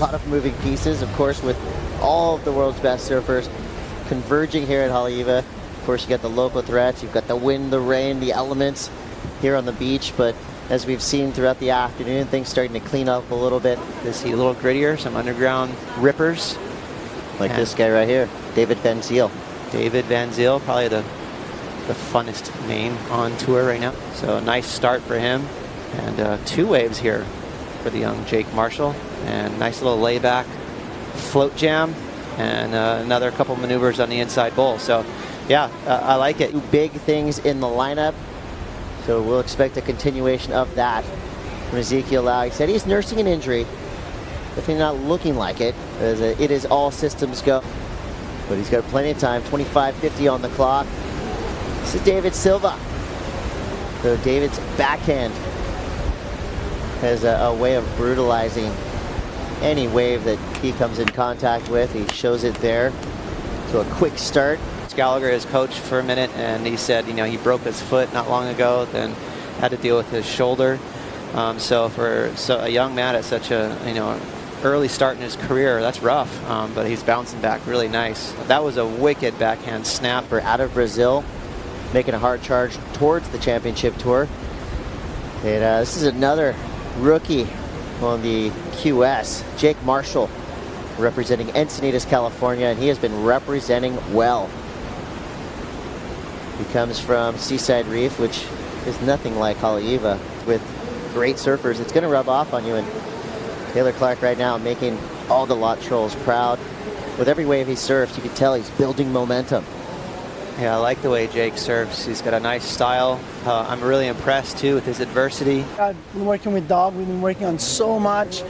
lot of moving pieces, of course, with all of the world's best surfers converging here at Haleiwa. Of course, you got the local threats, you've got the wind, the rain, the elements here on the beach, but as we've seen throughout the afternoon, things starting to clean up a little bit. You see a little grittier, some underground rippers. Like this guy right here, D.Van. D.Van, probably the funnest name on tour right now. So a nice start for him. And 2 waves here for the young J.Marshall. And nice little layback float jam. And another couple maneuvers on the inside bowl. So yeah, I like it. 2 big things in the lineup. So we'll expect a continuation of that from E.Lau. He said he's nursing an injury. Definitely not looking like it, as it is all systems go. But he's got plenty of time, 25:50 on the clock. This is D.Silva. So David's backhand has a way of brutalizing any wave that he comes in contact with. He shows it there. So a quick start. Gallagher is coach for a minute, and he said, you know, he broke his foot not long ago, then had to deal with his shoulder. So for a young man at such a early start in his career, that's rough. But he's bouncing back really nice. That was a wicked backhand snap. For out of Brazil, making a hard charge towards the championship tour. And this is another rookie on the QS, J.Marshall, representing Encinitas, California, and he has been representing well. He comes from Seaside Reef, which is nothing like Haleiwa. With great surfers, it's going to rub off on you. And Taylor Clark right now making all the lot trolls proud. With every wave he surfs, you can tell he's building momentum. Yeah, I like the way Jake surfs. He's got a nice style. I'm really impressed too with his adversity. I've been working with Dog. We've been working on so much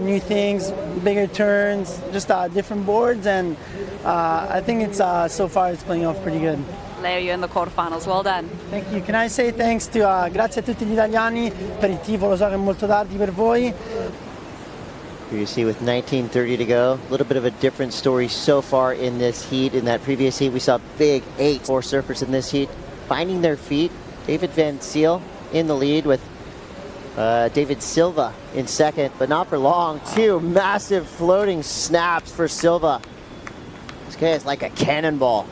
new things, bigger turns, just different boards, and I think it's so far it's playing off pretty good. Leo, you're in the quarterfinals. Well done. Thank you. Can I say thanks to grazie a tutti gli italiani per il tifo, lo so che è molto tardi per voi. Here you see with 19:30 to go, a little bit of a different story so far in this heat. In that previous heat, we saw big 4 surfers in this heat finding their feet. D.Van in the lead with D.Silva in second, but not for long. 2 massive floating snaps for Silva. This guy is like a cannonball.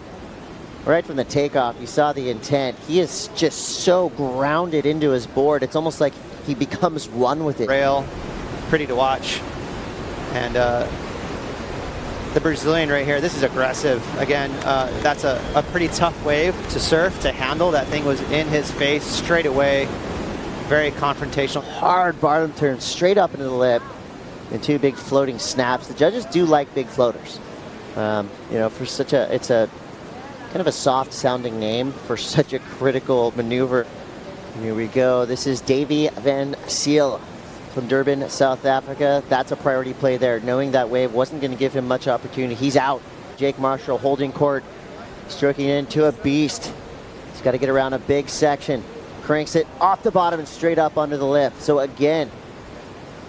Right from the takeoff, you saw the intent. He is just so grounded into his board. It's almost like he becomes one with it. Rail, pretty to watch. And the Brazilian right here, this is aggressive. Again, that's a pretty tough wave to surf, to handle. That thing was in his face straight away. Very confrontational. Hard bottom turn straight up into the lip and 2 big floating snaps. The judges do like big floaters. For such it's a kind of a soft sounding name for such a critical maneuver. Here we go. This is D.Van from Durban, South Africa. That's a priority play there, knowing that wave wasn't going to give him much opportunity. He's out. J.Marshall holding court, stroking into a beast. He's got to get around a big section. Cranks it off the bottom and straight up under the lip. So again,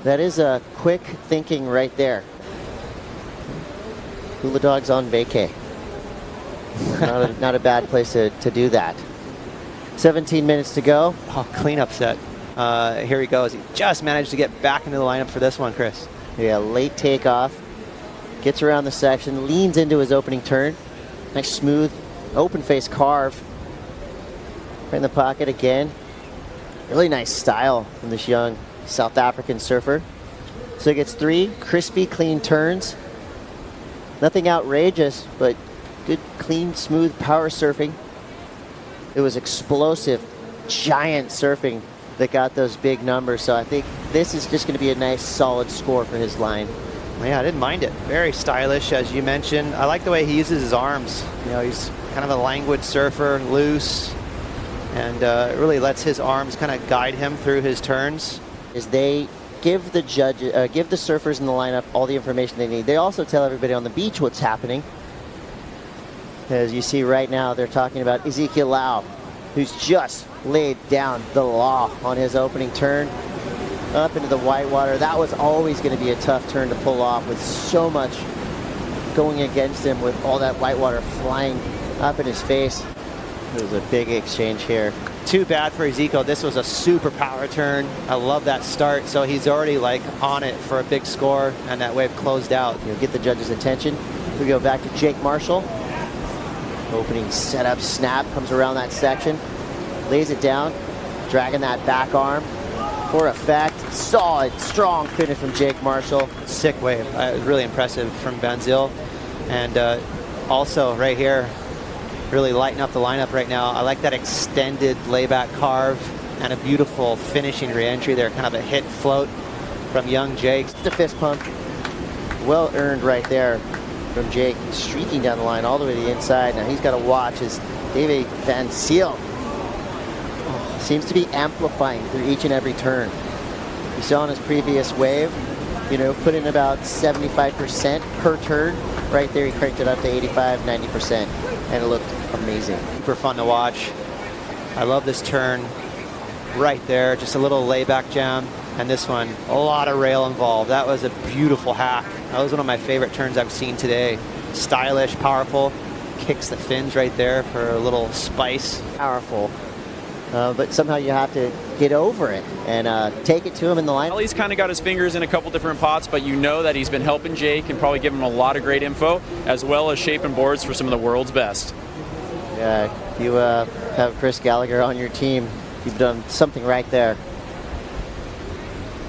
that is a quick thinking right there. Hula Dog's on vacay. Not a bad place to do that. 17 minutes to go. Oh, cleanup set. Here he goes. He just managed to get back into the lineup for this one, Chris. Yeah, late takeoff. Gets around the section, leans into his opening turn. Nice smooth, open face carve. Right in the pocket again. Really nice style from this young South African surfer. So he gets 3 crispy, clean turns. Nothing outrageous, but good, clean, smooth power surfing. It was explosive, giant surfing that got those big numbers. So I think this is just going to be a nice, solid score for his line. Yeah, I didn't mind it. Very stylish, as you mentioned. I like the way he uses his arms. He's kind of a languid surfer, loose, and really lets his arms kind of guide him through his turns. As they give the give the surfers in the lineup all the information they need. They also tell everybody on the beach what's happening. As you see right now, they're talking about E.Lau, who's just laid down the law on his opening turn up into the whitewater. That was always going to be a tough turn to pull off with so much going against him, with all that whitewater flying up in his face. It was a big exchange here. Too bad for Ezekiel. This was a super power turn. I love that start. So he's already like on it for a big score, and that wave closed out. You'll get the judges' attention. We go back to J.Marshall. Opening setup snap, comes around that section, lays it down, dragging that back arm for effect. Solid, strong finish from J.Marshall. Sick wave. It was really impressive from Van Zyl. And also right here, really lighting up the lineup right now. I like that extended layback carve and a beautiful finishing re-entry there, kind of a hit float from young Jake. The fist pump, well earned right there from Jake, streaking down the line all the way to the inside. Now he's got to watch as D.Van seems to be amplifying through each and every turn. You saw in his previous wave, you know, put in about 75% per turn. Right there, he cranked it up to 85, 90%, and it looked amazing. Super fun to watch. I love this turn right there, just a little layback jam. And this one, a lot of rail involved. That was a beautiful hack. That was one of my favorite turns I've seen today. Stylish, powerful, kicks the fins right there for a little spice. Powerful. But somehow you have to get over it and take it to him in the line. Well, he's kind of got his fingers in a couple different pots, but you know that he's been helping Jake and probably giving him a lot of great info, as well as shaping boards for some of the world's best. Yeah, if you have Chris Gallagher on your team, you've done something right there.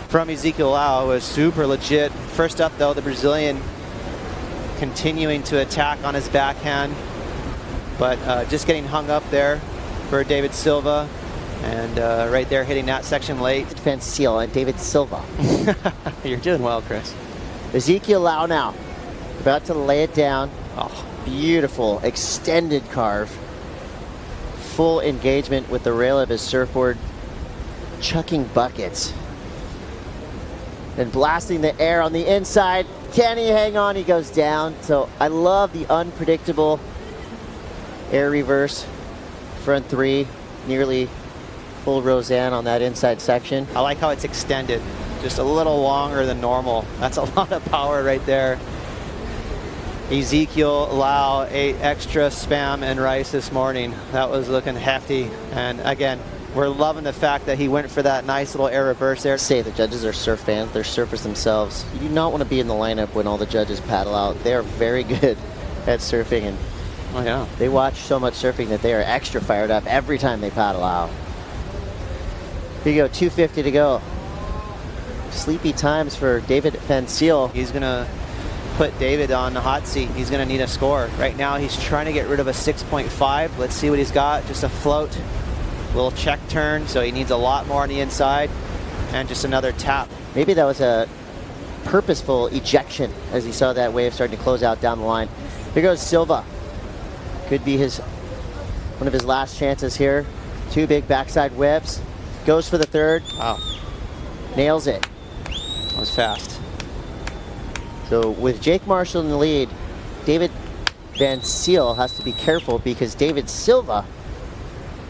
From E.Lau was super legit. First up, though, the Brazilian continuing to attack on his backhand, but just getting hung up there for D.Silva, and right there hitting that section late. Van Zyl and D.Silva. You're doing well, Chris. E.Lau now, about to lay it down. Oh, beautiful extended carve. Full engagement with the rail of his surfboard, chucking buckets. And blasting the air on the inside. Can he hang on? He goes down. So I love the unpredictable air reverse. Front three, nearly full Roseanne on that inside section. I like how it's extended, just a little longer than normal. That's a lot of power right there. E.Lau ate extra Spam and rice this morning. That was looking hefty. And again, we're loving the fact that he went for that nice little air reverse there. Say the judges are surf fans, they're surfers themselves. You do not want to be in the lineup when all the judges paddle out. They are very good at surfing, and oh, yeah, they watch so much surfing that they are extra fired up every time they paddle out. Here you go, 2:50 to go. Sleepy times for Van Zyl. He's gonna put David on the hot seat. He's gonna need a score. Right now he's trying to get rid of a 6.5. Let's see what he's got. Just a float, little check turn, so he needs a lot more on the inside, and just another tap. Maybe that was a purposeful ejection as he saw that wave starting to close out down the line. Here goes Silva. Could be one of his last chances here. Two big backside whips. Goes for the third. Wow. Nails it. That was fast. So with J.Marshall in the lead, Van Zyl has to be careful because D.Silva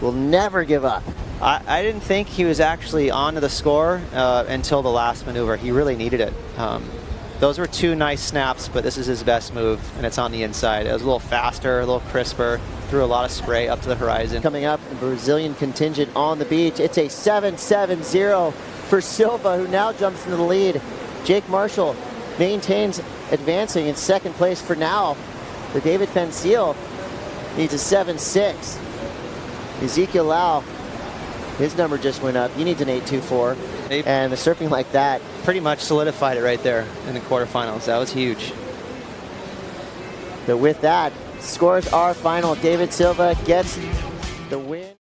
will never give up. I didn't think he was actually onto the score until the last maneuver. He really needed it. Those were two nice snaps, but this is his best move, and it's on the inside. It was a little faster, a little crisper, threw a lot of spray up to the horizon. Coming up, the Brazilian contingent on the beach. It's a 7-7-0 for Silva, who now jumps into the lead. J.Marshall maintains advancing in second place for now. The Van Zyl needs a 7-6. E.Lau, his number just went up. He needs an 8-2-4. And the surfing like that pretty much solidified it right there in the quarterfinals. That was huge. So with that, scores are final. D.Silva gets the win.